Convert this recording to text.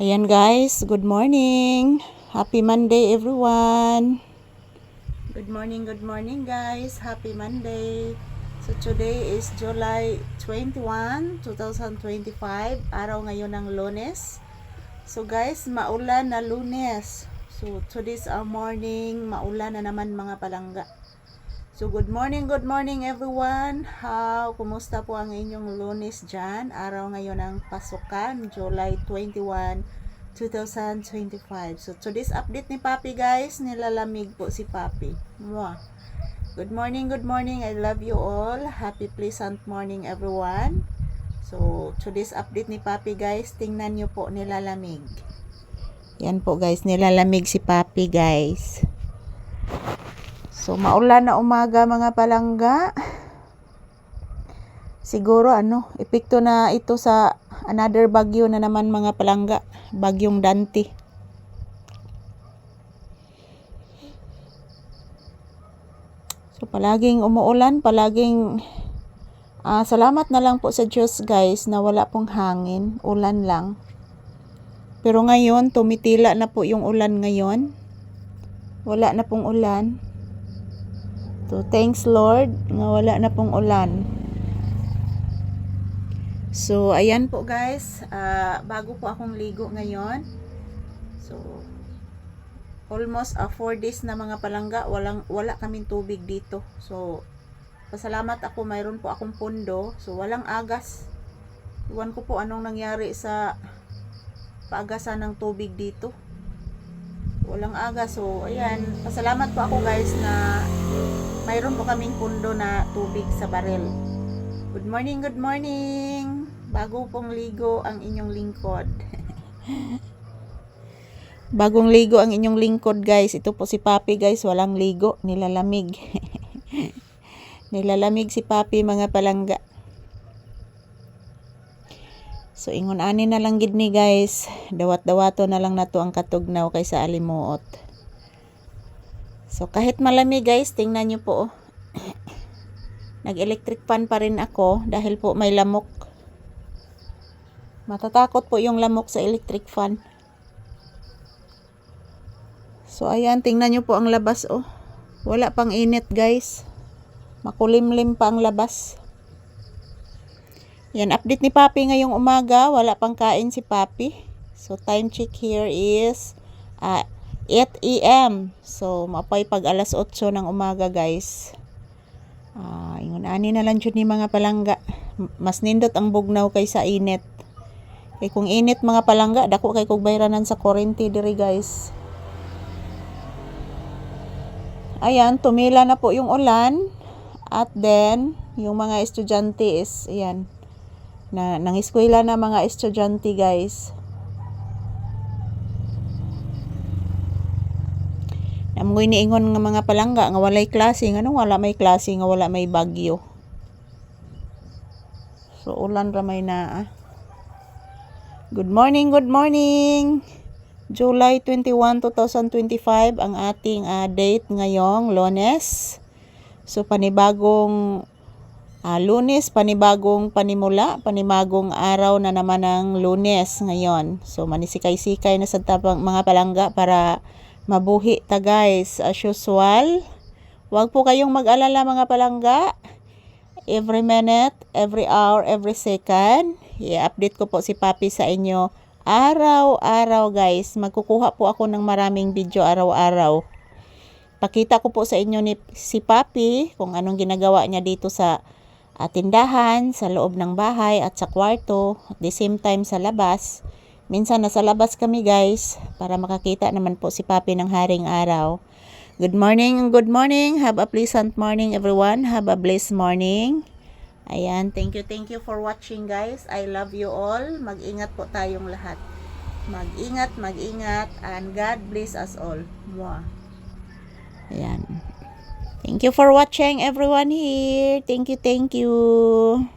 Ayan guys, good morning. Happy Monday everyone. Good morning guys. Happy Monday. So today is July 21, 2025. Araw ngayon ng Lunes. So guys, maulan na Lunes. So today's our morning, maulan na naman mga palangga. So good morning everyone. Kumusta po ang inyong Lunes dyan? Araw ngayon ng pasukan, July 21, 2025. So today's update ni Papi guys, nilalamig po si Papi. Mwah. Good morning. I love you all. Happy pleasant morning everyone. So today's update ni Papi guys, tingnan nyo po, nilalamig. Yan po guys, nilalamig si Papi guys. So, maulan na umaga mga palangga. Siguro epekto na ito sa another bagyo na naman mga palangga. Bagyong Dante. So, palaging umuulan, salamat na lang po sa Diyos guys na wala pong hangin, ulan lang. Pero ngayon, tumitila na po yung ulan ngayon. Wala na pong ulan. So, thanks Lord nga wala na pong ulan. So, ayan po guys. Bago po akong ligo ngayon. So, almost 4 days na mga palangga. Wala kaming tubig dito. So, pasalamat ako. Mayroon po akong pundo. So, walang agas. Iwan ko po anong nangyari sa paagasan ng tubig dito. Walang agas. So, ayan. Pasalamat po ako guys na mayroon po kaming pundo na tubig sa barel. Good morning. Bago pong ligo ang inyong lingkod. Bagong ligo ang inyong lingkod guys. Ito po si Papi guys, walang ligo, nilalamig. Nilalamig si Papi mga palangga. So ingon ani na lang gid ni guys. Dawat-dawato na lang nato ang katugnaw kaysa alimuot. So, kahit malamig guys, tingnan nyo po. Nag-electric fan pa rin ako dahil po may lamok. Matatakot po yung lamok sa electric fan. So, ayan, tingnan nyo po ang labas oh. Wala pang init guys. Makulimlim pa ang labas. Yan, update ni Papi ngayong umaga. Wala pang kain si Papi. So, time check here is 8 AM. So, mapay pag alas 8 ng umaga, guys. Ingon ani na lang jud ni mga palangga. Mas nindot ang bugnaw kaysa init. Kay kung init mga palangga, dako kay kog bayranan sa kuryente diri, guys. Ayan, tumila na po yung ulan. At then, yung mga estudyante is, ayan, nangiskwela na mga estudyante, guys. Amoy niingon nga mga palangga nga walay klase, ngano wala may klase nga wala may bagyo. So ulan ra may naa. Good morning. July 21, 2025 ang ating date ngayong Lunes. So panibagong Lunes, panibagong panimula, panibagong araw na naman ng Lunes ngayon. So manisikay-sikay na sa tabang mga palangga para mabuhi ta guys. As usual, wag po kayong mag-alala mga palangga. Every minute, every hour, every second, i-update ko po si Papi sa inyo araw-araw guys. Magkukuha po ako ng maraming video araw-araw. Pakita ko po sa inyo si Papi kung anong ginagawa niya dito sa tindahan, sa loob ng bahay at sa kwarto, at the same time sa labas. Minsan nasa labas kami guys para makakita naman po si Papi ng haring araw. Good morning. Have a pleasant morning everyone. Have a blessed morning. Ayan, thank you for watching guys. I love you all. Mag-ingat po tayong lahat. Mag-ingat and God bless us all. Mwah. Ayan. Thank you for watching everyone here. Thank you.